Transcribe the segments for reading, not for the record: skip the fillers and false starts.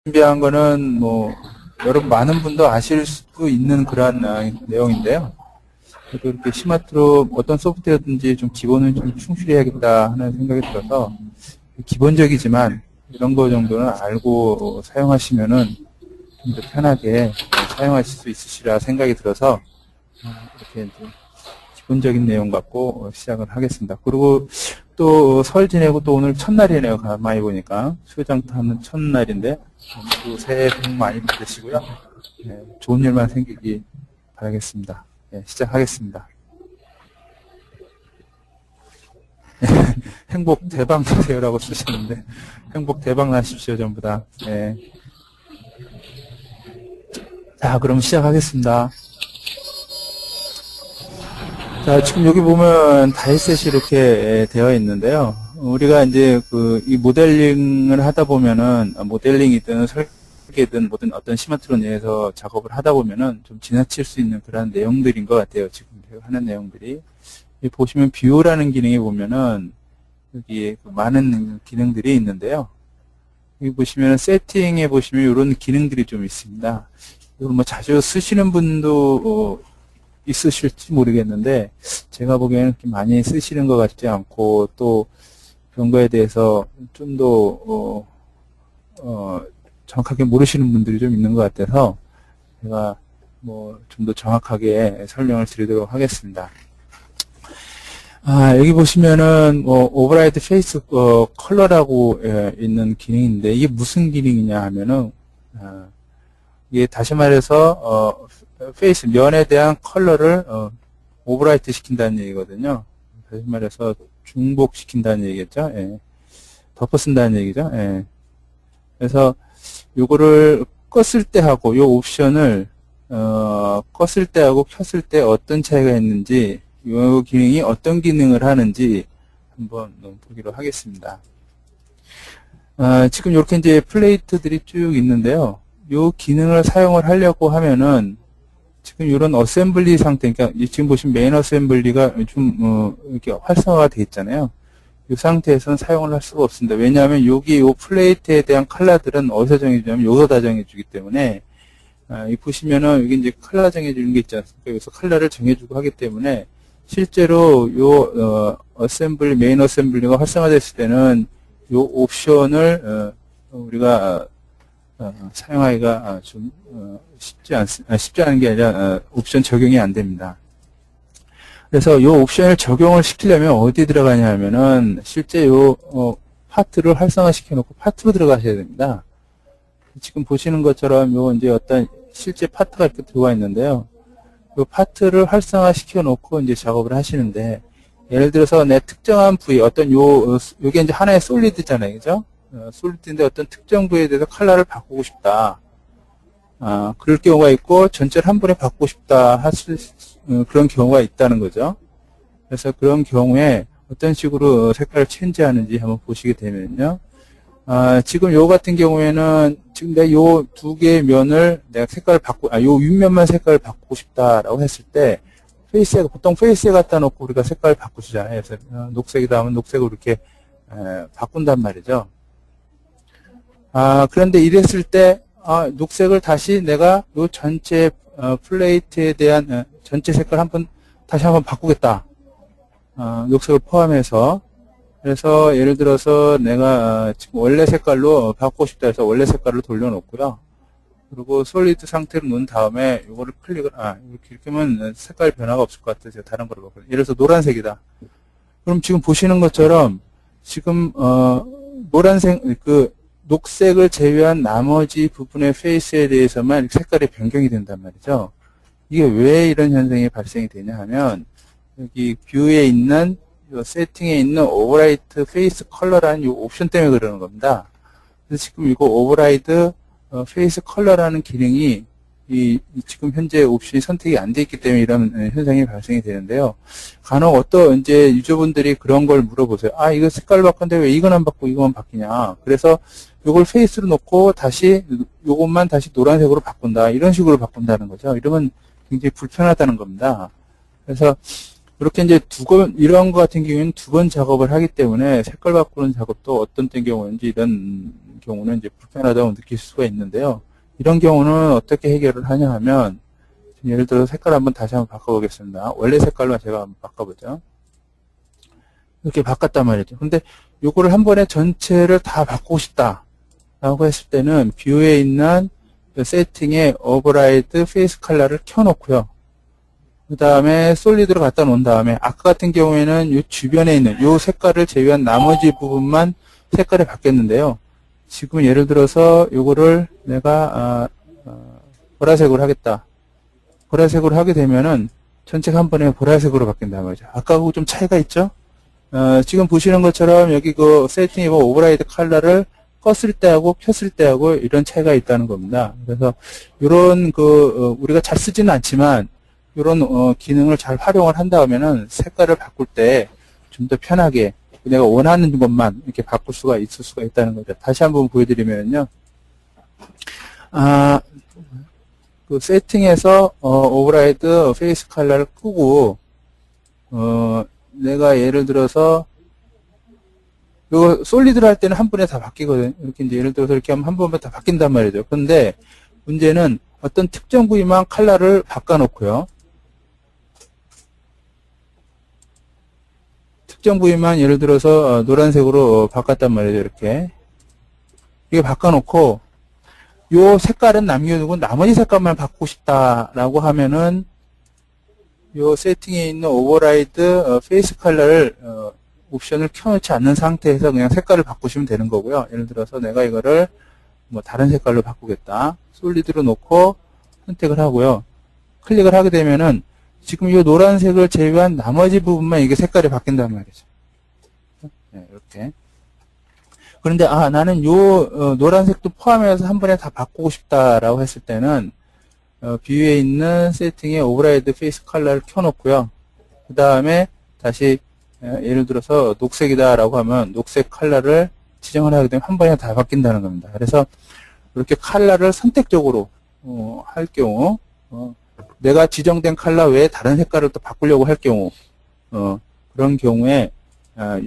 준비한 거는 뭐 여러분 많은 분도 아실 수 있는 그러한 내용인데요. 그래도 이렇게 시마트로 어떤 소프트웨어든지 좀 기본은 좀 충실해야겠다 하는 생각이 들어서 기본적이지만 이런 거 정도는 알고 사용하시면은 좀 더 편하게 사용하실 수 있으시라 생각이 들어서 이렇게 이제 기본적인 내용 갖고 시작을 하겠습니다. 그리고 또 설 지내고 또 오늘 첫날이네요. 가만히 보니까 수요장타는 첫날인데 모두 새해 복 많이 받으시고요. 네, 좋은 일만 생기기 바라겠습니다. 네, 시작하겠습니다. 행복 대박 나세요라고 쓰셨는데 행복 대박 나십시오 전부 다. 네. 자, 그럼 시작하겠습니다. 자, 지금 여기 보면 다이셋이 이렇게 되어 있는데요. 우리가 이제 이 모델링을 하다 보면은, 모델링이든 설계든 뭐든 어떤 시마트로 내에서 작업을 하다 보면은 좀 지나칠 수 있는 그런 내용들인 것 같아요. 지금 하는 내용들이. 여기 보시면 뷰라는 기능에 보면은 여기 많은 기능들이 있는데요. 여기 보시면 세팅에 보시면 이런 기능들이 좀 있습니다. 이걸 뭐 자주 쓰시는 분도 있으실지 모르겠는데 제가 보기에는 그렇게 많이 쓰시는 것 같지 않고 또 그런 거에 대해서 좀 더 정확하게 모르시는 분들이 좀 있는 것 같아서 제가 뭐 좀 더 정확하게 설명을 드리도록 하겠습니다. 여기 보시면은 오버라이드 페이스 컬러라고 있는 기능인데 이게 무슨 기능이냐 하면은 이게 다시 말해서 페이스 면에 대한 컬러를 오버라이트 시킨다는 얘기거든요. 다시 말해서 중복시킨다는 얘기겠죠. 예. 덮어 쓴다는 얘기죠. 예. 그래서 요거를 껐을 때 하고 요 옵션을 껐을 때 하고 켰을 때 어떤 차이가 있는지 요 기능이 어떤 기능을 하는지 한번 보기로 하겠습니다. 지금 이렇게 이제 플레이트들이 쭉 있는데요. 요 기능을 사용을 하려고 하면은 지금 이런 어셈블리 상태, 그러니까 지금 보시면 메인 어셈블리가 좀 이렇게 활성화가 되어 있잖아요. 이 상태에서는 사용을 할 수가 없습니다. 왜냐하면 여기 이 플레이트에 대한 컬러들은 어디서 정해주냐면 여기서 다 정해주기 때문에 이 보시면은 여기 이제 컬러 정해주는 게 있지 않습니까? 여기서 컬러를 정해주고 하기 때문에 실제로 요 어셈블리 메인 어셈블리가 활성화됐을 때는 요 옵션을 우리가 사용하기가 좀 쉽지 않은 게 아니라 옵션 적용이 안 됩니다. 그래서 이 옵션을 적용을 시키려면 어디 들어가냐 하면은 실제 요 파트를 활성화시켜 놓고 파트로 들어가셔야 됩니다. 지금 보시는 것처럼 요 이제 어떤 실제 파트가 이렇게 들어가 있는데요. 요 파트를 활성화시켜 놓고 이제 작업을 하시는데 예를 들어서 내 특정한 부위 어떤 요게 이제 하나의 솔리드잖아요. 그죠? 솔리드인데 어떤 특정 부위에 대해서 컬러를 바꾸고 싶다. 그럴 경우가 있고 전체를 한 번에 바꾸고 싶다 그런 경우가 있다는 거죠. 그래서 그런 경우에 어떤 식으로 색깔을 체인지하는지 한번 보시게 되면요. 지금 요 같은 경우에는 지금 내가 요 두 개의 면을 내가 색깔을 요 윗면만 색깔을 바꾸고 싶다라고 했을 때 보통 페이스에 갖다 놓고 우리가 색깔을 바꾸시잖아요. 그래서 녹색이다 하면 녹색으로 이렇게 바꾼단 말이죠. 그런데 이랬을 때 녹색을 다시 내가 요 전체 플레이트에 대한 전체 색깔 다시 한번 바꾸겠다. 녹색을 포함해서. 그래서 예를 들어서 내가 지금 원래 색깔로 바꾸고 싶다 해서 원래 색깔로 돌려놓고요. 그리고 솔리드 상태로 놓은 다음에 이거를 이렇게 하면 색깔 변화가 없을 것 같아서 다른 걸로 바꿔요. 예를 들어서 노란색이다. 그럼 지금 보시는 것처럼 지금 노란색 녹색을 제외한 나머지 부분의 페이스에 대해서만 색깔이 변경이 된단 말이죠. 이게 왜 이런 현상이 발생이 되냐 하면 여기 뷰에 있는 이 세팅에 있는 오버라이트 페이스 컬러라는 이 옵션 때문에 그러는 겁니다. 그래서 지금 이거 오버라이드 페이스 컬러라는 기능이 지금 현재 옵션이 선택이 안 돼 있기 때문에 이런 현상이 발생이 되는데요. 간혹 어떤 이제 유저분들이 그런 걸 물어보세요. 이거 색깔을 바꾼데 왜 이건 안 바꾸고 이것만 바뀌냐. 그래서 이걸 페이스로 놓고 다시 이것만 다시 노란색으로 바꾼다. 이런 식으로 바꾼다는 거죠. 이러면 굉장히 불편하다는 겁니다. 그래서 이렇게 이제 이런 거 같은 경우에는 두 번 작업을 하기 때문에 색깔 바꾸는 작업도 어떤 경우는 이런 경우는 이제 불편하다고 느낄 수가 있는데요. 이런 경우는 어떻게 해결을 하냐 하면, 예를 들어서 색깔 한번 다시 한번 바꿔보겠습니다. 원래 색깔로 제가 한번 바꿔보죠. 이렇게 바꿨단 말이죠. 근데 요거를 한 번에 전체를 다 바꾸고 싶다 라고 했을 때는 뷰에 있는 세팅에 오버라이드 페이스 컬러를 켜놓고요. 그 다음에 솔리드로 갖다 놓은 다음에 아까 같은 경우에는 이 주변에 있는 이 색깔을 제외한 나머지 부분만 색깔이 바뀌었는데요. 지금 예를 들어서 요거를 내가 보라색으로 하겠다. 보라색으로 하게 되면은 전체가 한 번에 보라색으로 바뀐단 말이죠. 아까하고 좀 차이가 있죠? 지금 보시는 것처럼 여기 그 세팅에 오버라이드 컬러를 껐을 때하고 켰을 때하고 이런 차이가 있다는 겁니다. 그래서 이런 우리가 잘 쓰지는 않지만 이런 기능을 잘 활용을 한다면은 색깔을 바꿀 때 좀 더 편하게 내가 원하는 것만 이렇게 바꿀 수가 있을 수가 있다는 거죠. 다시 한번 보여드리면요. 그 세팅에서 오버라이드 페이스 컬러를 끄고 내가 예를 들어서 이거 솔리드를 할 때는 한 번에 다 바뀌거든요. 이렇게 이제 예를 들어서 이렇게 하면 한 번에 다 바뀐단 말이죠. 그런데 문제는 어떤 특정 부위만 컬러를 바꿔놓고요. 특정 부위만 예를 들어서 노란색으로 바꿨단 말이죠. 이렇게 이게 바꿔놓고 요 색깔은 남겨두고 나머지 색깔만 바꾸고 싶다라고 하면은 요 세팅에 있는 오버라이드 페이스 컬러를 옵션을 켜놓지 않는 상태에서 그냥 색깔을 바꾸시면 되는 거고요. 예를 들어서 내가 이거를 뭐 다른 색깔로 바꾸겠다. 솔리드로 놓고 선택을 하고요. 클릭을 하게 되면은 지금 이 노란색을 제외한 나머지 부분만 이게 색깔이 바뀐단 말이죠. 네, 이렇게. 그런데 나는 요 노란색도 포함해서 한 번에 다 바꾸고 싶다라고 했을 때는 뷰에 있는 세팅에 오버라이드 페이스 컬러를 켜놓고요. 그 다음에 다시 예를 들어서 녹색이다라고 하면 녹색 컬러를 지정을 하게 되면 한 번에 다 바뀐다는 겁니다. 그래서 이렇게 컬러를 선택적으로 할 경우 내가 지정된 컬러 외에 다른 색깔을 또 바꾸려고 할 경우 그런 경우에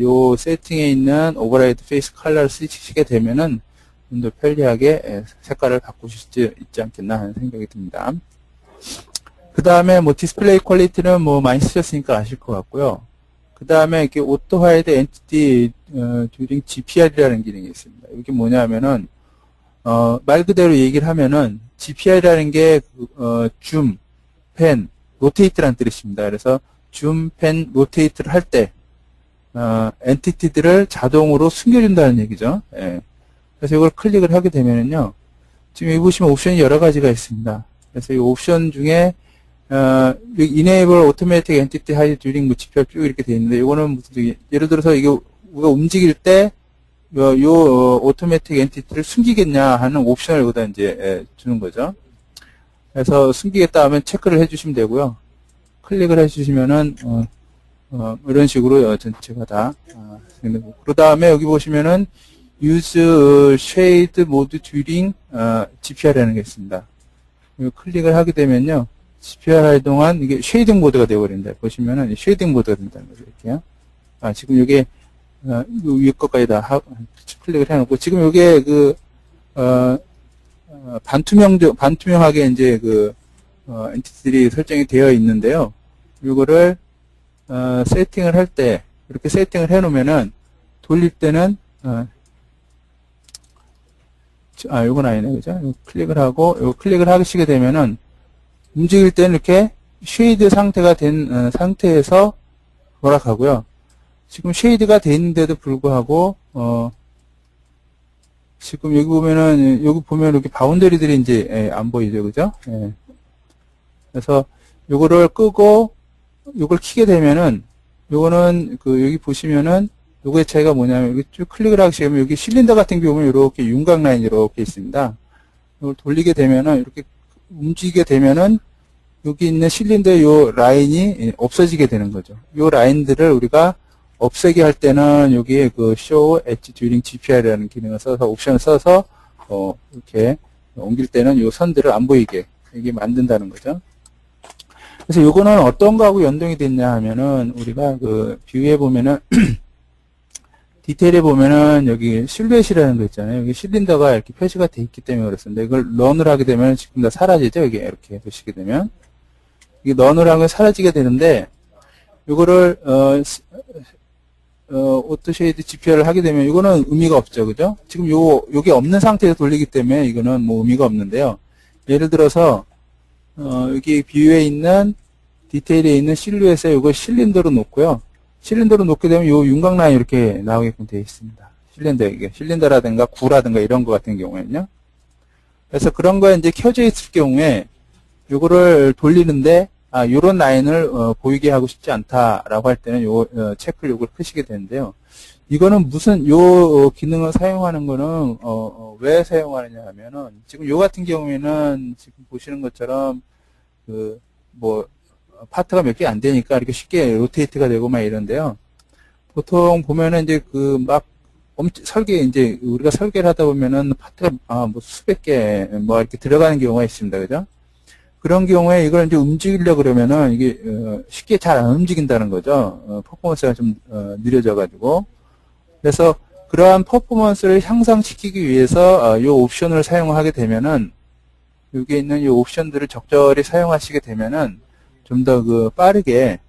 요 세팅에 있는 오버라이드 페이스 컬러를 쓰시게 되면은 좀 더 편리하게 색깔을 바꾸실 수 있지 않겠나 하는 생각이 듭니다. 그 다음에 뭐 디스플레이 퀄리티는 뭐 많이 쓰셨으니까 아실 것 같고요. 그 다음에 이렇게 오토 하이드 엔티티 듀링 GPR이라는 기능이 있습니다. 이게 뭐냐면은 말 그대로 얘기를 하면은 GPR이라는 게 줌, 펜, 로테이트라는 뜻입니다. 그래서 줌, 펜, 로테이트를 할 때 엔티티들을 자동으로 숨겨준다는 얘기죠. 예. 그래서 이걸 클릭을 하게 되면은요, 지금 여기 보시면 옵션이 여러 가지가 있습니다. 그래서 이 옵션 중에 Enable Automatic Entity Hide During 뭐 GPR 쭉 이렇게 되어 있는데, 이거는 무슨 예를 들어서 이게 우리가 움직일 때 요 오토매틱 엔티티를 숨기겠냐 하는 옵션을 여기다 이제 주는 거죠. 그래서 숨기겠다 하면 체크를 해주시면 되고요. 클릭을 해주시면은 이런 식으로 전체가 다 그 다음에 여기 보시면은 Use Shade Mode During GPR이라는 게 있습니다. 클릭을 하게 되면요, GPR 할 동안 이게 쉐이딩 모드가 되어버린다. 보시면은 쉐이딩 모드가 된다는 거죠. 이렇게요. 지금 이게 위에 것까지 다 클릭을 해놓고, 지금 이게 반투명하게 이제 엔티티들이 설정이 되어 있는데요. 이거를 세팅을 할 때 이렇게 세팅을 해놓으면은 돌릴 때는 이건 아니네, 그죠? 클릭을 하고, 이거 클릭을 하시게 되면은 움직일 때는 이렇게 쉐이드 상태가 된 상태에서 돌아가고요. 지금 쉐이드가 돼 있는데도 불구하고 지금 여기 보면 이렇게 바운더리들이 이제 안 보이죠, 그죠? 예. 그래서 요거를 끄고 요걸 키게 되면은 요거는 여기 보시면은 요거의 차이가 뭐냐면, 여기 쭉 클릭을 하게 되면 여기 실린더 같은 경우는 이렇게 윤곽 라인이 이렇게 있습니다. 이걸 돌리게 되면은 이렇게 움직이게 되면은 여기 있는 실린더의 요 라인이 없어지게 되는 거죠. 요 라인들을 우리가 없애게 할 때는 여기에 Show Edge During GPR이라는 기능을 써서, 옵션을 써서 이렇게 옮길 때는 요 선들을 안 보이게 이게 만든다는 거죠. 그래서 요거는 어떤 거하고 연동이 됐냐 하면은, 우리가 그, 뷰에 보면은, 디테일에 보면은, 여기 실루엣이라는 거 있잖아요. 여기 실린더가 이렇게 표시가 돼 있기 때문에 그렇습니다. 이걸 런을 하게 되면 지금 다 사라지죠? 이게 이렇게 보시게 되면. 이게 런을 하면 사라지게 되는데, 요거를, 오토 쉐이드 GPR을 하게 되면, 이거는 의미가 없죠. 그죠? 지금 요게 없는 상태에서 돌리기 때문에, 이거는 뭐 의미가 없는데요. 예를 들어서, 여기 뷰에 있는 디테일에 있는 실루엣에 이걸 실린더로 놓고요. 실린더로 놓게 되면 요 윤곽 라인 이렇게 나오게끔 되어 있습니다. 이게 실린더라든가 구라든가 이런 거 같은 경우에는요. 그래서 그런 거에 이제 켜져 있을 경우에 요거를 돌리는데 요런 라인을 보이게 하고 싶지 않다라고 할 때는 요 체크를 요걸 끄시게 되는데요. 이거는 무슨 요 기능을 사용하는 거는 왜 사용하느냐 하면은 지금 요 같은 경우에는 지금 보시는 것처럼 그 뭐 파트가 몇 개 안 되니까 이렇게 쉽게 로테이트가 되고 막 이런데요. 보통 보면은 이제 그 막 설계 이제 우리가 설계를 하다 보면은 파트가 뭐 수백 개 뭐 이렇게 들어가는 경우가 있습니다. 그죠? 그런 경우에 이걸 이제 움직이려 그러면은 이게 쉽게 잘 안 움직인다는 거죠. 퍼포먼스가 좀 느려져 가지고. 그래서 그러한 퍼포먼스를 향상시키기 위해서 이 옵션을 사용하게 되면은 여기에 있는 이 옵션들을 적절히 사용하시게 되면은 좀 더 그 빠르게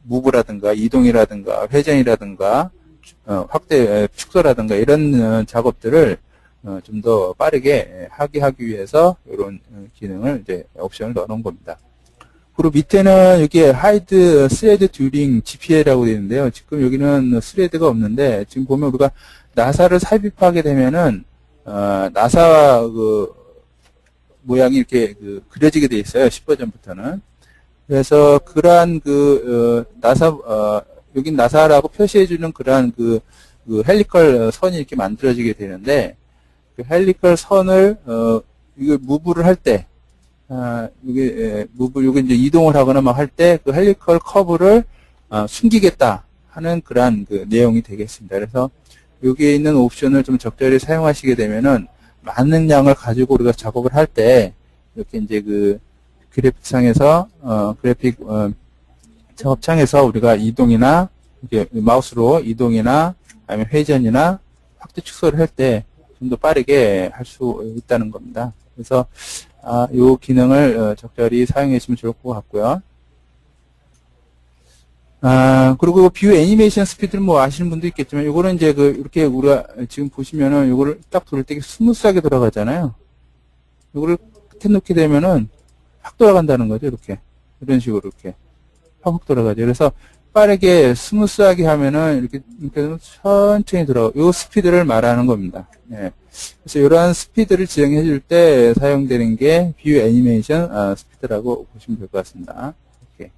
무브라든가 이동이라든가 회전이라든가 확대 축소라든가 이런 작업들을 좀 더 빠르게 하게 하기 위해서 이런 기능을 이제 옵션을 넣어 놓은 겁니다. 그리고 밑에는 여기에 hide thread during GPL이라고 되어 있는데요. 지금 여기는 스레드가 없는데 지금 보면 우리가 나사를 삽입하게 되면은 나사 그 모양이 이렇게 그려지게 되어 있어요. 10버전부터는. 그래서 그러한 나사 여긴 나사라고 표시해주는 그러한 헬리컬 선이 이렇게 만들어지게 되는데 그 헬리컬 선을 이거 무브를 할 때 이게 이제 이동을 하거나 막 할 때 그 헬리컬 커브를 숨기겠다 하는 그러한 내용이 되겠습니다. 그래서 여기에 있는 옵션을 좀 적절히 사용하시게 되면은 많은 양을 가지고 우리가 작업을 할 때 이렇게 이제 그래픽상에서 그래픽 작업창에서 우리가 이동이나 이렇게 마우스로 이동이나 아니면 회전이나 확대 축소를 할 때 좀 더 빠르게 할 수 있다는 겁니다. 그래서 이 기능을 적절히 사용해 주시면 좋을 것 같고요. 그리고 뷰 애니메이션 스피드는 뭐 아시는 분도 있겠지만, 요거는 이제 이렇게 우리가 지금 보시면은 요거를 딱 돌릴 때 스무스하게 돌아가잖아요. 요거를 끝에 놓게 되면은 확 돌아간다는 거죠, 이렇게. 이런 식으로 이렇게. 확 돌아가죠. 그래서 빠르게 스무스하게 하면은 이렇게 천천히 돌아가. 요 스피드를 말하는 겁니다. 예. 그래서 이러한 스피드를 지정해 줄 때 사용되는 게 뷰 애니메이션 스피드라고 보시면 될 것 같습니다. 이렇게.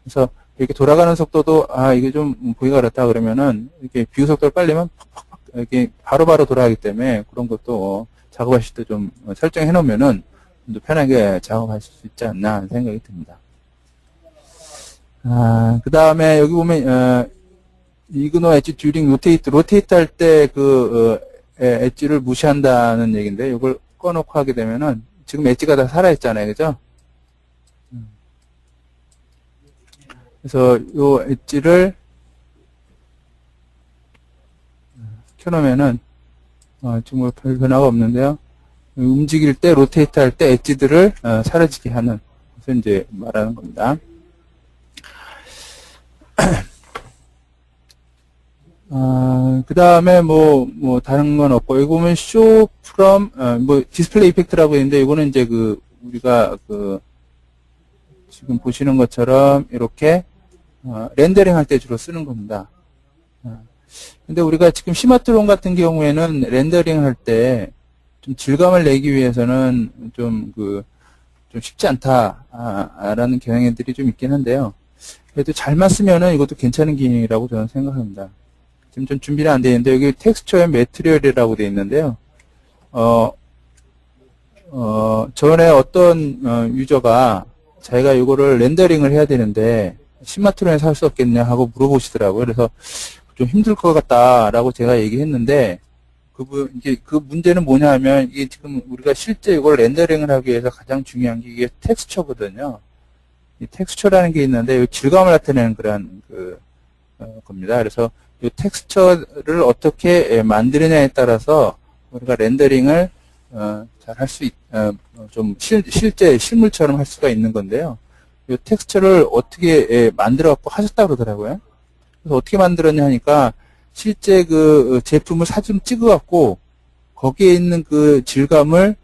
그래서 이렇게 돌아가는 속도도 이게 좀 보기가 그렇다 그러면은 이렇게 뷰 속도를 빨리면 팍팍팍 이렇게 바로바로 돌아가기 때문에 그런 것도 작업하실 때 좀 설정해 놓으면은 좀 더 편하게 작업하실 수 있지 않나 하는 생각이 듭니다. 그 다음에 여기 보면 이그노 엣지 듀링 로테이트 할 때 엣지를 무시한다는 얘기인데 이걸 꺼놓고 하게 되면은 지금 엣지가 다 살아있잖아요, 그죠? 그래서 요 엣지를 켜놓으면은 지금 뭐 별 변화가 없는데요. 움직일 때 로테이트 할 때 엣지들을 사라지게 하는 것을 이제 말하는 겁니다. 그 다음에 뭐 다른 건 없고 여기 보면 show from 뭐 디스플레이 이펙트라고 있는데 이거는 이제 우리가 지금 보시는 것처럼 이렇게 렌더링 할 때 주로 쓰는 겁니다. 근데 우리가 지금 시마트론 같은 경우에는 렌더링 할 때 좀 질감을 내기 위해서는 좀 쉽지 않다라는 경향들이 좀 있긴 한데요. 그래도 잘만 쓰면은 이것도 괜찮은 기능이라고 저는 생각합니다. 지금 좀 준비는 안 되어 있는데 여기 텍스처 앤 매트리얼이라고 되어 있는데요. 전에 어떤 유저가 자기가 이거를 렌더링을 해야 되는데 스마트폰에서 할 수 없겠냐 하고 물어보시더라고요. 그래서 좀 힘들 것 같다라고 제가 얘기했는데 이게 그 문제는 뭐냐 하면 이게 지금 우리가 실제 이걸 렌더링을 하기 위해서 가장 중요한 게 이게 텍스처거든요. 이 텍스처라는 게 있는데, 이 질감을 나타내는 그런 겁니다. 그래서 이 텍스처를 어떻게 만드느냐에 따라서 우리가 렌더링을 잘 할 수 좀 실제 실물처럼 할 수가 있는 건데요. 이 텍스처를 어떻게 만들어 갖고 하셨다 그러더라고요. 그래서 어떻게 만들었냐 하니까 실제 그 제품을 사진 찍어 갖고 거기에 있는 그 질감을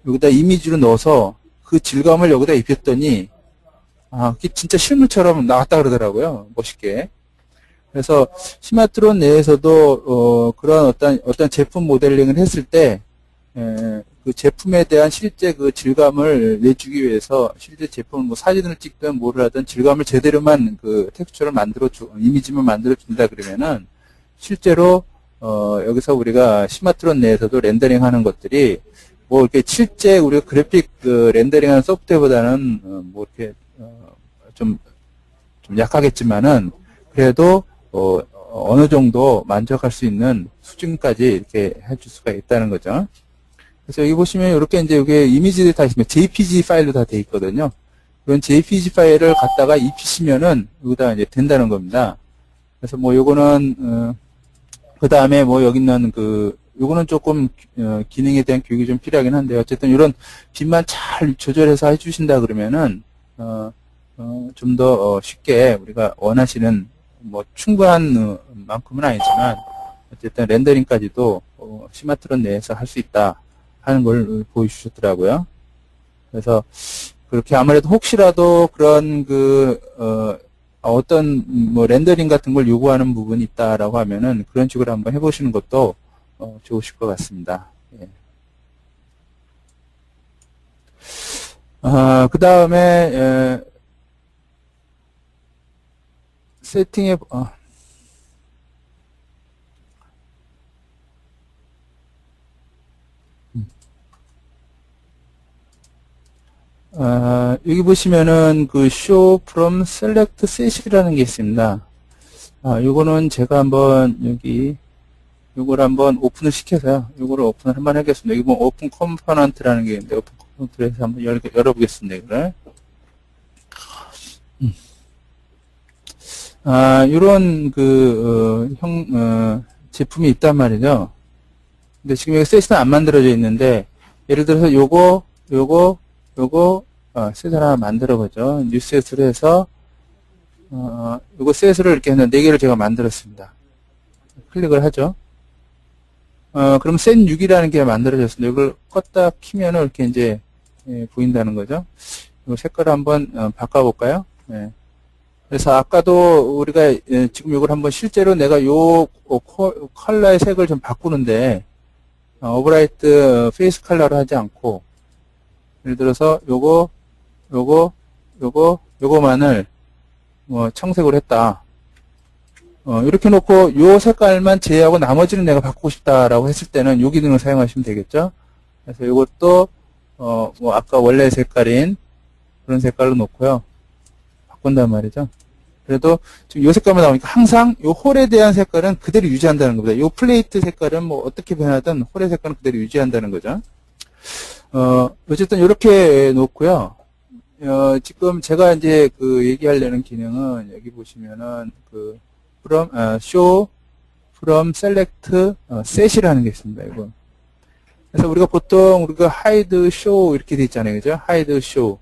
여기다 이미지로 넣어서 그 질감을 여기다 입혔더니 그게 진짜 실물처럼 나왔다 그러더라고요. 멋있게. 그래서 시마트론 내에서도 그런 어떤 제품 모델링을 했을 때 그 제품에 대한 실제 그 질감을 내주기 위해서 실제 제품을 뭐 사진을 찍든 뭐를 하든 질감을 제대로만 그 텍스처를 이미지만 만들어 준다 그러면은 실제로 여기서 우리가 시마트론 내에서도 렌더링 하는 것들이 뭐 이렇게 실제 우리가 그래픽 렌더링 하는 소프트웨어보다는 뭐 이렇게 좀 약하겠지만은 그래도 어느 정도 만족할 수 있는 수준까지 이렇게 해줄 수가 있다는 거죠. 그래서 여기 보시면 이렇게 이제 여기 이미지들이 다 있으면 JPG 파일로 다 돼 있거든요. 그런 JPG 파일을 갖다가 입히시면은 여기다 이제 된다는 겁니다. 그래서 뭐 요거는 그 다음에 뭐 여기 있는 요거는 조금 기능에 대한 교육이 좀 필요하긴 한데 어쨌든 이런 빛만 잘 조절해서 해주신다 그러면은 좀 더 쉽게 우리가 원하시는 뭐 충분한 만큼은 아니지만 어쨌든 렌더링까지도 시마트론 내에서 할 수 있다 하는 걸 보여주셨더라고요. 그래서 그렇게 아무래도 혹시라도 그런 어떤 뭐 렌더링 같은 걸 요구하는 부분이 있다라고 하면은 그런 식으로 한번 해보시는 것도 좋으실 것 같습니다. 예. 그 다음에 세팅해 여기 보시면은 그 show from select set이라는 게 있습니다. 요거는 제가 한번 요걸 한번 오픈을 시켜서요. 요거를 오픈을 한번 하겠습니다. 여기 보면 오픈 컴포넌트라는 게 있는데 오픈 컴포넌트에서 한번 열어보겠습니다. 이거를. 요런 제품이 있단 말이죠. 근데 지금 여기 셋은 안 만들어져 있는데 예를 들어서 요거 셋을 하나 만들어보죠. 뉴셋으로 해서 요거 셋을 이렇게 해서 4개를 제가 만들었습니다. 클릭을 하죠. 그럼 셋 6이라는 게 만들어졌습니다. 이걸 껐다 키면은 이렇게 이제 보인다는 거죠. 이 색깔을 한번 바꿔볼까요? 네. 그래서 아까도 우리가 지금 이걸 한번 실제로 내가 요 컬러의 색을 좀 바꾸는데 오버라이트 페이스 컬러로 하지 않고 예를 들어서 요거만을 뭐 청색으로 했다. 이렇게 놓고 요 색깔만 제외하고 나머지는 내가 바꾸고 싶다라고 했을 때는 요 기능을 사용하시면 되겠죠. 그래서 이것도 뭐 아까 원래 색깔인 그런 색깔로 놓고요. 바꾼단 말이죠. 그래도 지금 요 색깔만 나오니까 항상 요 홀에 대한 색깔은 그대로 유지한다는 겁니다. 요 플레이트 색깔은 뭐 어떻게 변하든 홀의 색깔은 그대로 유지한다는 거죠. 어쨌든 이렇게 놓고요. 지금 제가 이제 얘기하려는 기능은 여기 보시면은 show from select set이라는 게 있습니다. 이거. 그래서 우리가 보통 hide show 이렇게 돼 있잖아요. 그죠? hide show.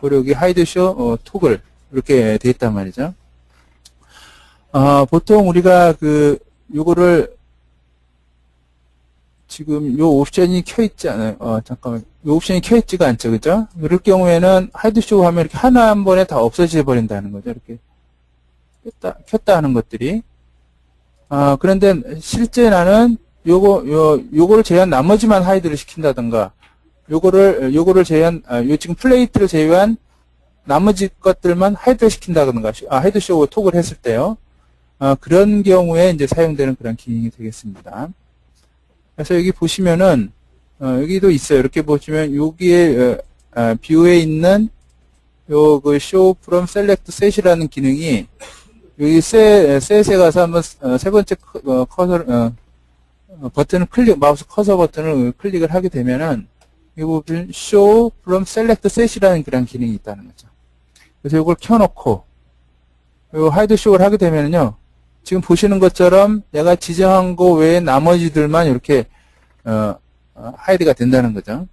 그리고 여기 hide show toggle 이렇게 돼 있단 말이죠. 보통 우리가 요거를 지금 요 옵션이 켜있지 않아요. 잠깐만. 요 옵션이 켜있지가 않죠. 그죠? 이럴 경우에는 하이드 쇼 하면 이렇게 하나 한 번에 다 없어져 버린다는 거죠. 이렇게 켰다 하는 것들이. 그런데 실제 나는 요거를 제외한 나머지만 하이드를 시킨다든가, 요거를 제외한, 지금 플레이트를 제외한 나머지 것들만 하이드를 시킨다든가, 하이드 쇼 톡을 했을 때요. 그런 경우에 이제 사용되는 그런 기능이 되겠습니다. 그래서 여기 보시면은 여기도 있어요. 이렇게 보시면 여기에 뷰에 있는 요 show from select set이라는 기능이 여기 set에 가서 한번 세 번째 커서 버튼을 마우스 커서 버튼을 클릭을 하게 되면은 여기 보면 show from select set이라는 그런 기능이 있다는 거죠. 그래서 이걸 켜놓고 요 하이드 쇼를 하게 되면요. 지금 보시는 것처럼 내가 지정한 거 외에 나머지들만 이렇게 하이드가 된다는 거죠.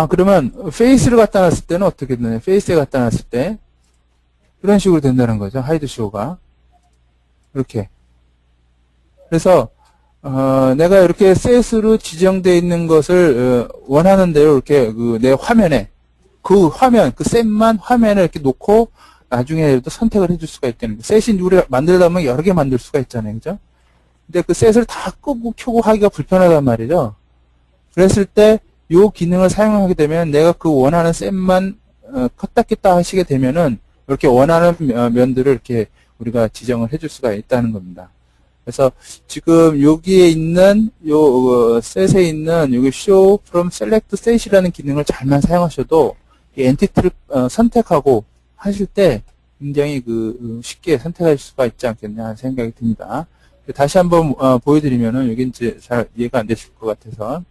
그러면 페이스를 갖다 놨을 때는 어떻게 되나요? 페이스에 갖다 놨을 때 이런 식으로 된다는 거죠. 하이드 쇼가 이렇게. 그래서 내가 이렇게 셋으로 지정되어 있는 것을 원하는 대로 이렇게 내 화면에 그 셋만 화면에 이렇게 놓고 나중에 또 선택을 해줄 수가 있다는 거예요. 셋이 우리가 만들다 보면 여러 개 만들 수가 있잖아요. 그죠? 근데 그 셋을 다 끄고 켜고 하기가 불편하단 말이죠. 그랬을 때 이 기능을 사용하게 되면 내가 그 원하는 셋만 껐다 켰다 하시게 되면은 이렇게 원하는 면들을 이렇게 우리가 지정을 해줄 수가 있다는 겁니다. 그래서 지금 여기에 있는 요 셋에 있는 여기 show from select set이라는 기능을 잘만 사용하셔도 이 엔티티를 선택하고 하실 때 굉장히 쉽게 선택할 수가 있지 않겠냐 하는 생각이 듭니다. 다시 한번 보여드리면은 여기 이제 잘 이해가 안 되실 것 같아서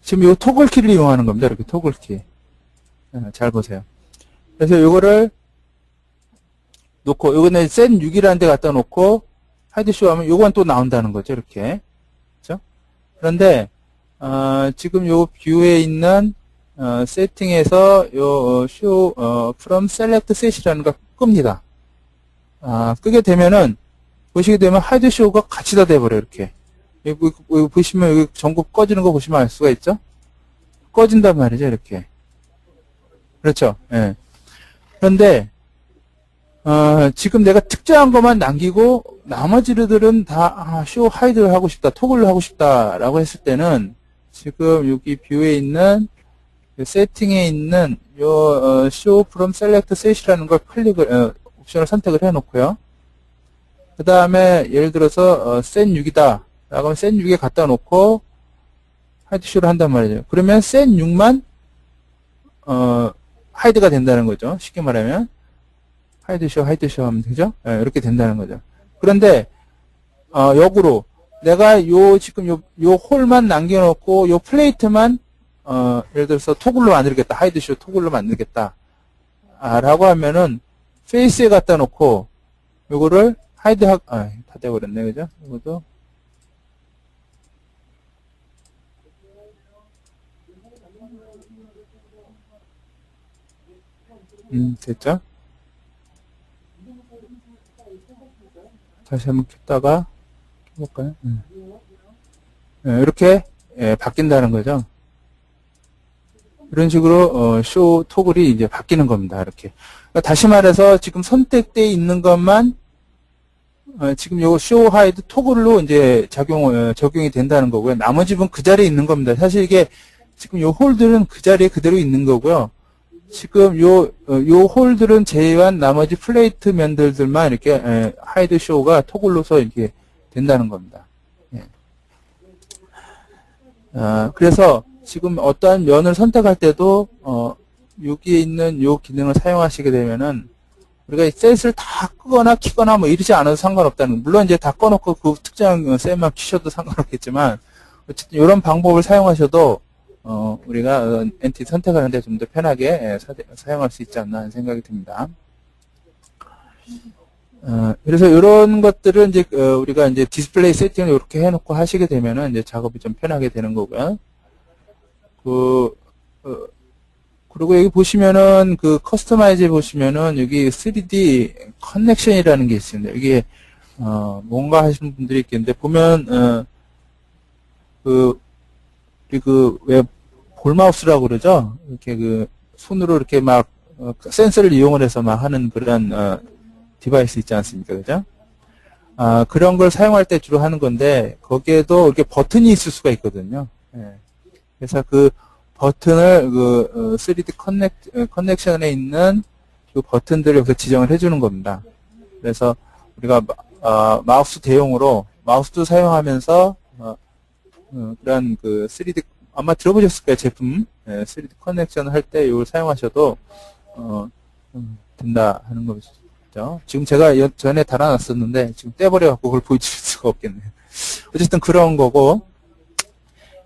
지금 요 토글 키를 이용하는 겁니다. 이렇게 토글 키. 잘 보세요. 그래서 요거를 놓고 요거는 set 6이라는 데 갖다 놓고 하이드 쇼 하면 요건 또 나온다는 거죠. 이렇게. 그렇죠? 그런데 지금 요 뷰에 있는 세팅에서 요 show from select set이라는 걸 끕니다. 끄게 되면은 보시게 되면 하이드 쇼가 같이 다 돼버려요. 이렇게. 여기 보시면 여기 전구 꺼지는 거 보시면 알 수가 있죠? 꺼진단 말이죠. 이렇게. 그렇죠? 예. 그런데 지금 내가 특정한 것만 남기고 나머지들은 다 쇼 하이드를 하고 싶다, 토글을 하고 싶다라고 했을 때는 지금 여기 뷰에 있는 세팅에 있는 요 show from select set이라는 걸 옵션을 선택을 해놓고요. 그 다음에 예를 들어서 set 6이다 라고 하면 set 6에 갖다 놓고 하이드 쇼를 한단 말이죠. 그러면 set 6만 하이드가 된다는 거죠. 쉽게 말하면 하이드 쇼 하면 되죠? 네, 이렇게 된다는 거죠. 그런데 역으로 내가 지금 요 홀만 남겨놓고 요 플레이트만 예를 들어서 토글로 만들겠다. 하이드 쇼 토글로 만들겠다. 라고 하면은 페이스에 갖다 놓고 요거를 다 돼버렸네. 그죠? 이것도 됐죠? 다시 한번 켰다가 켜볼까요? 이렇게 바뀐다는 거죠. 이런 식으로 쇼 토글이 이제 바뀌는 겁니다. 이렇게. 그러니까 다시 말해서 지금 선택되어 있는 것만 지금 요 쇼 하이드 토글로 이제 적용이 된다는 거고요. 나머지 부분 그 자리에 있는 겁니다. 사실 이게 지금 요 홀들은 그 자리에 그대로 있는 거고요. 지금 요 홀들은 제외한 나머지 플레이트 면들만 이렇게 하이드 쇼가 토글로서 이렇게 된다는 겁니다. 예. 그래서 지금 어떠한 면을 선택할 때도 여기에 있는 요 기능을 사용하시게 되면은 우리가 셋을 다 끄거나 키거나 뭐 이러지 않아도 상관없다는, 물론 이제 다 꺼놓고 그 특정 셋만 키셔도 상관없겠지만 어쨌든 이런 방법을 사용하셔도 우리가 엔티티 선택하는데 좀 더 편하게 사용할 수 있지 않나 하는 생각이 듭니다. 그래서 이런 것들을 이제 우리가 이제 디스플레이 세팅을 이렇게 해놓고 하시게 되면은 이제 작업이 좀 편하게 되는 거고요. 그리고 여기 보시면은 커스터마이즈 보시면은 여기 3D 커넥션이라는 게 있습니다. 이게 뭔가 하시는 분들이 있겠는데 보면 왜 볼마우스라고 그러죠? 이렇게 손으로 이렇게 막 센서를 이용을 해서 막 하는 그런 디바이스 있지 않습니까? 그죠? 그런 걸 사용할 때 주로 하는 건데 거기에도 이렇게 버튼이 있을 수가 있거든요. 예. 그래서 그 버튼을 3D 커넥션에 있는 그 버튼들을 여기서 지정을 해주는 겁니다. 그래서 우리가 마우스 대용으로 마우스도 사용하면서 그런 3D 아마 들어보셨을 거예요. 제품 3D 커넥션을 할 때 이걸 사용하셔도 된다 하는 거죠. 지금 제가 전에 달아놨었는데 지금 떼버려갖고 그걸 보여줄 수가 없겠네요. 어쨌든 그런 거고,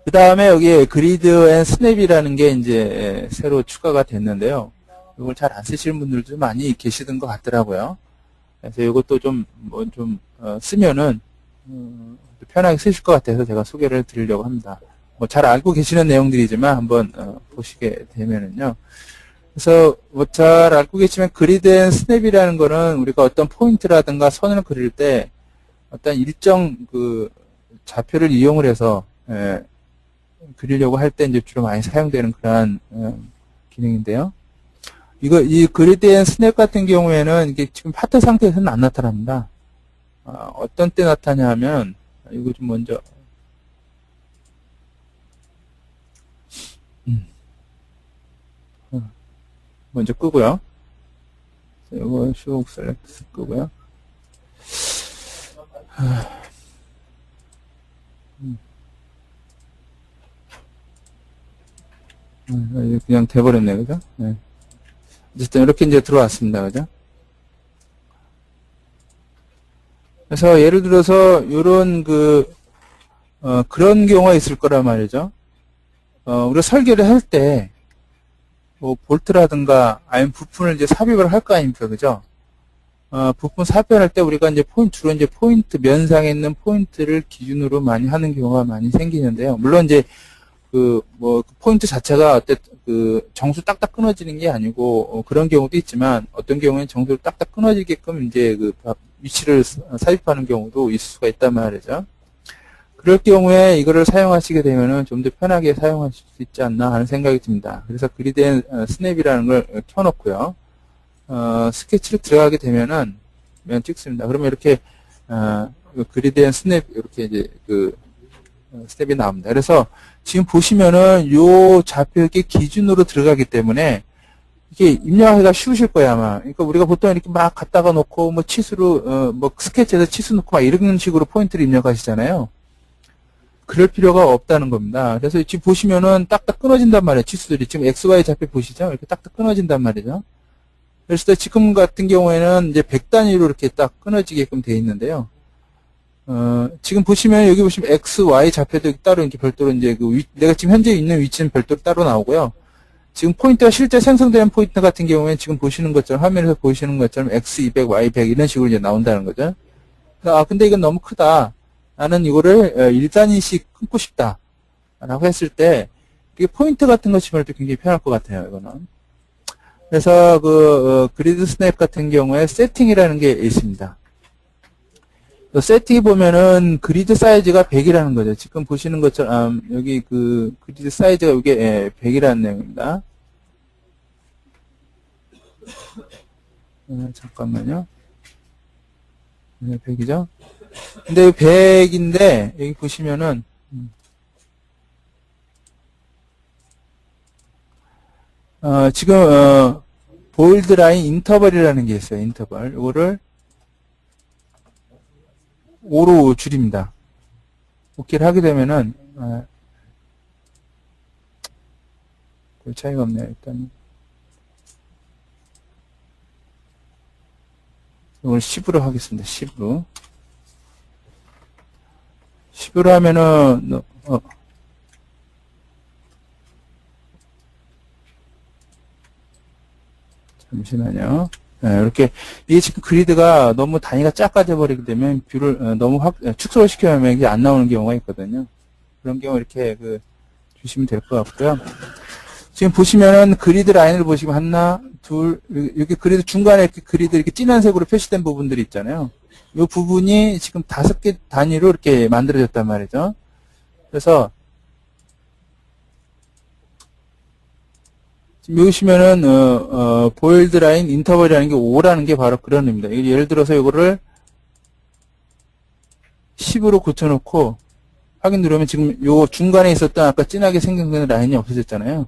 그 다음에 여기에 그리드 앤 스냅이라는 게 이제 새로 추가가 됐는데요. 이걸 잘 안 쓰시는 분들도 많이 계시던 것 같더라고요. 그래서 이것도 쓰면은, 편하게 쓰실 것 같아서 제가 소개를 드리려고 합니다. 뭐 잘 알고 계시는 내용들이지만 한번, 보시게 되면은요. 그래서 뭐 잘 알고 계시면 그리드 앤 스냅이라는 거는 우리가 어떤 포인트라든가 선을 그릴 때 어떤 일정 그 좌표를 이용을 해서, 그리려고 할 때 이제 주로 많이 사용되는 그러한, 기능인데요. 이 그리드 앤 스냅 같은 경우에는 이게 지금 파트 상태에서는 안 나타납니다. 어떤 때 나타나냐 하면, 이거 좀 먼저, 먼저 끄고요. 이거 쇼 셀렉트 끄고요. 그냥 돼버렸네, 그죠? 네. 어쨌든 이렇게 이제 들어왔습니다, 그죠? 그래서 예를 들어서 이런 그런 경우가 있을 거란 말이죠. 우리가 설계를 할 때, 뭐 볼트라든가 아니면 부품을 이제 삽입을 할 거 아닙니까, 그죠? 부품 삽입할 때 우리가 이제 주로 이제 포인트, 면상에 있는 포인트를 기준으로 많이 하는 경우가 많이 생기는데요. 물론 이제 포인트 자체가 정수 딱딱 끊어지는 게 아니고, 그런 경우도 있지만, 어떤 경우에는 정수를 딱딱 끊어지게끔 이제 위치를 삽입하는 경우도 있을 수가 있단 말이죠. 그럴 경우에 이거를 사용하시게 되면은 좀 더 편하게 사용하실 수 있지 않나 하는 생각이 듭니다. 그래서 그리드 앤 스냅이라는 걸 켜놓고요. 스케치를 들어가게 되면은, 찍습니다. 그러면 이렇게, 그리드 앤 스냅, 이렇게 이제 스텝이 나옵니다. 그래서 지금 보시면은 요 좌표의 기준으로 들어가기 때문에 이게 입력하기가 쉬우실 거예요, 아마. 그러니까 우리가 보통 이렇게 막 갖다가 놓고 뭐 치수로, 스케치에서 치수 놓고 막 이런 식으로 포인트를 입력하시잖아요. 그럴 필요가 없다는 겁니다. 그래서 지금 보시면은 딱딱 끊어진단 말이에요, 치수들이. 지금 XY 좌표 보시죠? 이렇게 딱딱 끊어진단 말이죠. 그래서 지금 같은 경우에는 이제 100단위로 이렇게 딱 끊어지게끔 되어 있는데요. 지금 보시면, 여기 보시면 X, Y 좌표도 따로 이렇게 별도로 이제 내가 지금 현재 있는 위치는 별도로 따로 나오고요. 지금 포인트가 실제 생성되는 포인트 같은 경우에는 지금 보시는 것처럼, 화면에서 보시는 것처럼 X200, Y100 이런 식으로 이제 나온다는 거죠. 근데 이건 너무 크다. 나는 이거를 1단위씩 끊고 싶다. 라고 했을 때, 이게 포인트 같은 거 집어넣을 때 굉장히 편할 것 같아요, 이거는. 그래서 그리드 스냅 같은 경우에 세팅이라는 게 있습니다. 세팅이 보면은 그리드 사이즈가 100이라는 거죠. 지금 보시는 것처럼 여기 그리드 사이즈가 이게 100이라는 내용입니다. 잠깐만요. 100이죠? 근데 100인데 여기 보시면은 지금 볼드 라인 인터벌이라는 게 있어요. 인터벌. 이거를 5로 줄입니다. 오케이를 하게 되면은, 별 차이가 없네요, 일단. 이걸 10으로 하겠습니다, 10으로. 10으로 하면은, 잠시만요. 이렇게, 이게 지금 그리드가 너무 단위가 작아져 버리게 되면 뷰를 너무 축소를 시켜놓으면 이게 안 나오는 경우가 있거든요. 그런 경우 이렇게 주시면 될 것 같고요. 지금 보시면은 그리드 라인을 보시면 하나, 둘, 여기 그리드 중간에 이렇게 그리드 이렇게 진한 색으로 표시된 부분들이 있잖아요. 이 부분이 지금 5개 단위로 이렇게 만들어졌단 말이죠. 그래서 지금 보시면은 보일드 라인 인터벌이라는 게 5라는 게 바로 그런 의미입니다. 예를 들어서 이거를 10으로 고쳐놓고 확인 누르면 지금 요 중간에 있었던 아까 진하게 생긴 라인이 없어졌잖아요.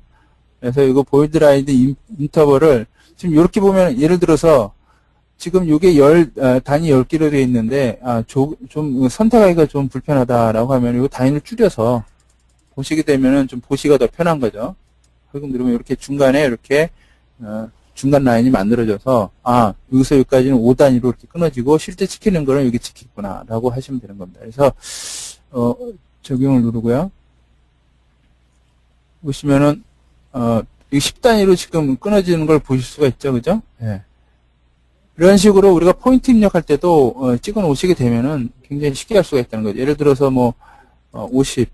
그래서 이거 보일드 라인 인터벌을 지금 이렇게 보면 예를 들어서 지금 이게 단위 10개로 되어 있는데 좀 선택하기가 좀 불편하다라고 하면 이 단위를 줄여서 보시게 되면은 좀 보시기가 더 편한 거죠. 확인 누르면 이렇게 중간에 이렇게 중간 라인이 만들어져서 여기서 여기까지는 5단위로 이렇게 끊어지고 실제 찍히는 거는 여기 찍히구나 라고 하시면 되는 겁니다. 그래서 적용을 누르고요. 보시면은 이 10단위로 지금 끊어지는 걸 보실 수가 있죠. 그죠? 예. 이런 식으로 우리가 포인트 입력할 때도 찍어 놓으시게 되면은 굉장히 쉽게 할 수가 있다는 거죠. 예를 들어서 뭐 50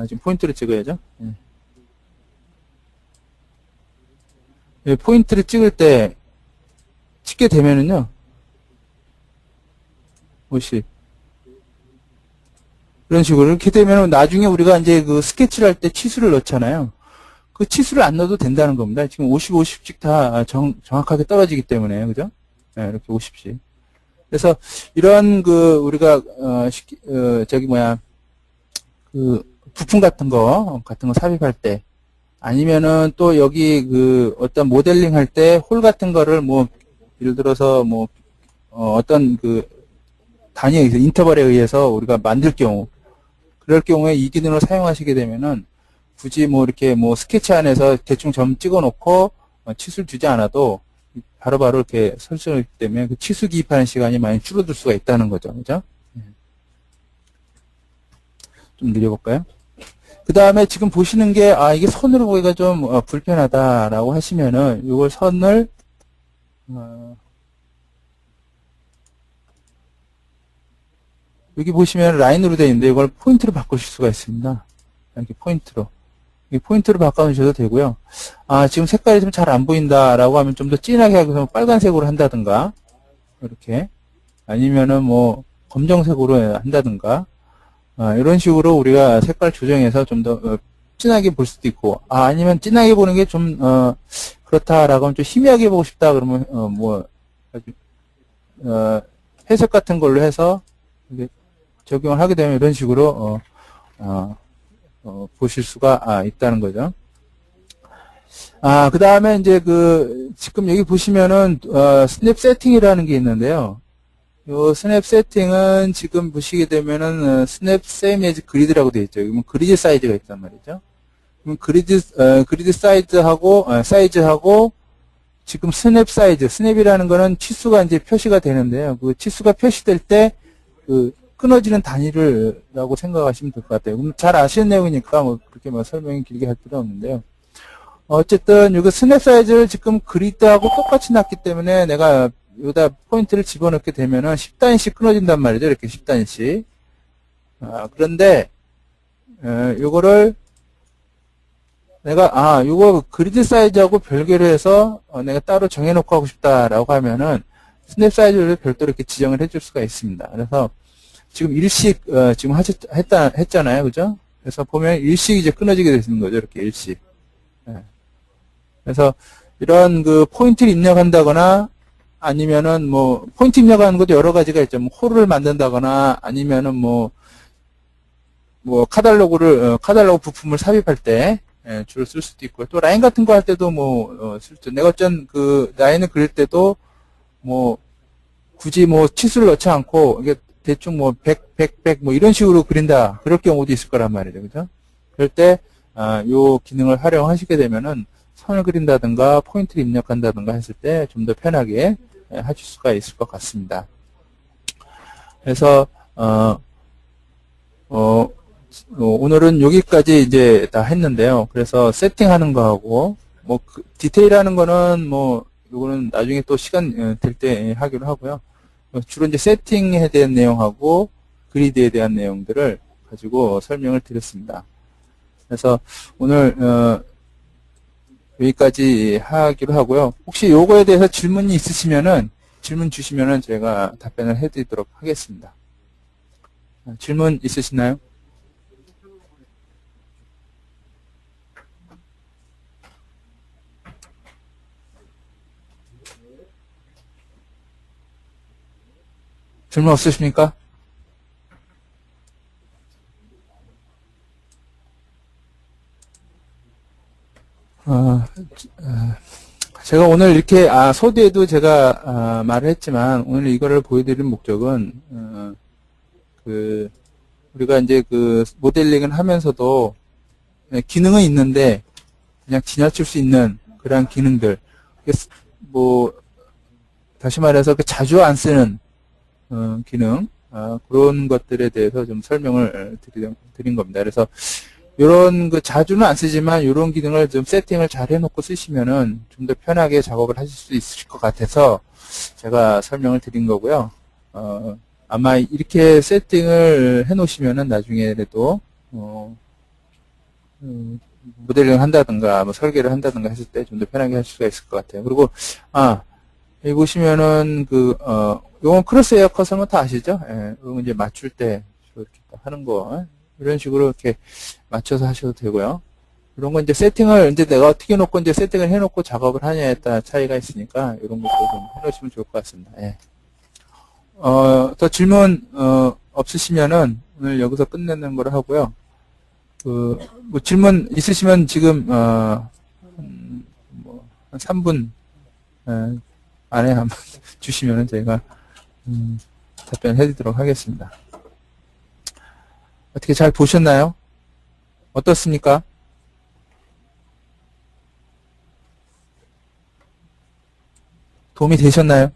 지금 포인트를 찍어야죠. 예. 예, 포인트를 찍게 되면은요 50 이런 식으로 이렇게 되면 나중에 우리가 이제 그 스케치를 할 때 치수를 넣잖아요. 그 치수를 안 넣어도 된다는 겁니다. 지금 50, 50씩 다 정확하게 떨어지기 때문에, 그죠? 네, 이렇게 50씩. 그래서 이런 그 우리가 그 부품 같은 거 삽입할 때 아니면은 또 여기 그 어떤 모델링 할 때 홀 같은 거를 뭐 예를 들어서 뭐 어떤 그 단위에 의해서 인터벌에 의해서 우리가 만들 경우 그럴 경우에 이 기능을 사용하시게 되면은 굳이 뭐 이렇게 뭐 스케치 안에서 대충 점 찍어 놓고 치수를 주지 않아도 바로바로 이렇게 설정하기 때문에 그 치수 기입하는 시간이 많이 줄어들 수가 있다는 거죠. 그죠? 좀 늘려볼까요? 그 다음에 지금 보시는 게, 이게 선으로 보기가 좀 불편하다라고 하시면은, 이걸 선을, 여기 보시면 라인으로 되어 있는데, 이걸 포인트로 바꾸실 수가 있습니다. 이렇게 포인트로. 포인트로 바꿔주셔도 되고요. 지금 색깔이 좀 잘 안 보인다라고 하면 좀 더 진하게 하고 빨간색으로 한다든가, 이렇게. 아니면은 뭐, 검정색으로 한다든가, 이런 식으로 우리가 색깔 조정해서 좀 더 진하게 볼 수도 있고, 아니면 진하게 보는 게 좀 그렇다라고 하면 좀 희미하게 보고 싶다 그러면 회색 같은 걸로 해서 적용을 하게 되면 이런 식으로 보실 수가 있다는 거죠. 그 다음에 이제 지금 여기 보시면은 스냅 세팅이라는 게 있는데요. 요 스냅 세팅은 지금 보시게 되면은 스냅 세임 에즈 그리드라고 되어 있죠. 그러면 그리드 사이즈가 있단 말이죠. 그럼 그리드 사이즈하고 지금 스냅 사이즈, 스냅이라는 거는 치수가 이제 표시가 되는데요. 그 치수가 표시될 때 끊어지는 단위라고 생각하시면 될 것 같아요. 그럼 잘 아시는 내용이니까 뭐 그렇게 뭐 설명이 길게 할 필요 없는데요. 어쨌든 이거 스냅 사이즈를 지금 그리드하고 똑같이 놨기 때문에 내가 여기다 포인트를 집어넣게 되면은 10단위씩 끊어진단 말이죠. 이렇게 10단위씩. 그런데, 요거를, 내가, 요거 그리드 사이즈하고 별개로 해서, 내가 따로 정해놓고 하고 싶다라고 하면은, 스냅 사이즈를 별도로 이렇게 지정을 해줄 수가 있습니다. 그래서, 지금 일씩, 지금 했잖아요. 그죠? 그래서 보면 일씩 이제 끊어지게 되는 거죠. 이렇게 일씩. 그래서, 이런 포인트를 입력한다거나, 아니면은 뭐 포인트 입력하는 것도 여러 가지가 있죠. 뭐 홀을 만든다거나 아니면은 뭐 카탈로그 부품을 삽입할 때 주로 쓸 수도 있고요. 또 라인 같은 거 할 때도 뭐 쓸 수. 내가 어쩐 라인을 그릴 때도 뭐 굳이 뭐 치수를 넣지 않고 이게 대충 뭐 100 뭐 이런 식으로 그린다. 그럴 경우도 있을 거란 말이죠. 그죠? 그럴 때 요 기능을 활용하시게 되면은 선을 그린다든가 포인트를 입력한다든가 했을 때 좀 더 편하게 하실 수가 있을 것 같습니다. 그래서 오늘은 여기까지 이제 다 했는데요. 그래서 세팅하는 거하고 뭐 디테일하는 거는 뭐 요거는 나중에 또 시간 될 때 하기로 하고요. 주로 이제 세팅에 대한 내용하고 그리드에 대한 내용들을 가지고 설명을 드렸습니다. 그래서 오늘 여기까지 하기로 하고요. 혹시 요거에 대해서 질문이 있으시면은 질문 주시면은 제가 답변을 해드리도록 하겠습니다. 질문 있으시나요? 질문 없으십니까? 제가 오늘 이렇게 소디에도 제가 말을 했지만 오늘 이거를 보여드리는 목적은 우리가 이제 모델링을 하면서도 기능은 있는데 그냥 지나칠 수 있는 그런 기능들 뭐 다시 말해서 자주 안 쓰는 기능 그런 것들에 대해서 좀 설명을 드린 겁니다. 그래서 요런 그 자주는 안 쓰지만 요런 기능을 좀 세팅을 잘 해놓고 쓰시면은 좀 더 편하게 작업을 하실 수 있을 것 같아서 제가 설명을 드린 거고요. 아마 이렇게 세팅을 해놓으시면은 나중에라도 모델링을 한다든가 뭐 설계를 한다든가 했을 때 좀 더 편하게 할 수가 있을 것 같아요. 그리고 여기 보시면은 요건 크로스 에어 컷은 다 아시죠? 예, 이거 이제 맞출 때 이렇게 하는 거 이런 식으로 이렇게 맞춰서 하셔도 되고요. 이런 건 이제 세팅을 이제 내가 어떻게 놓고 이제 세팅을 해놓고 작업을 하냐에 따라 차이가 있으니까 이런 것도 좀 해놓으시면 좋을 것 같습니다. 예. 더 질문 없으시면은 오늘 여기서 끝내는 걸 하고요. 뭐 질문 있으시면 지금 뭐 한 3분 안에 한번 주시면은 저희가 답변해드리도록 하겠습니다. 어떻게 잘 보셨나요? 어떻습니까? 도움이 되셨나요?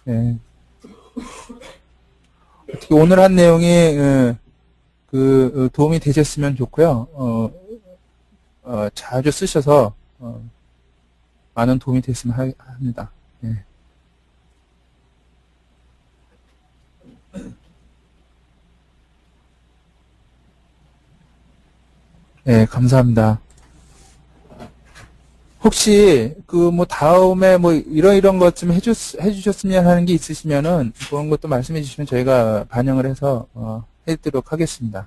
네. 어떻게 오늘 한 내용이 도움이 되셨으면 좋고요. 자주 쓰셔서 많은 도움이 됐으면 합니다. 네. 네, 감사합니다. 혹시 뭐 다음에 뭐 이런 것 좀 해주셨으면 하는 게 있으시면은 그런 것도 말씀해 주시면 저희가 반영을 해서 해드리도록 하겠습니다.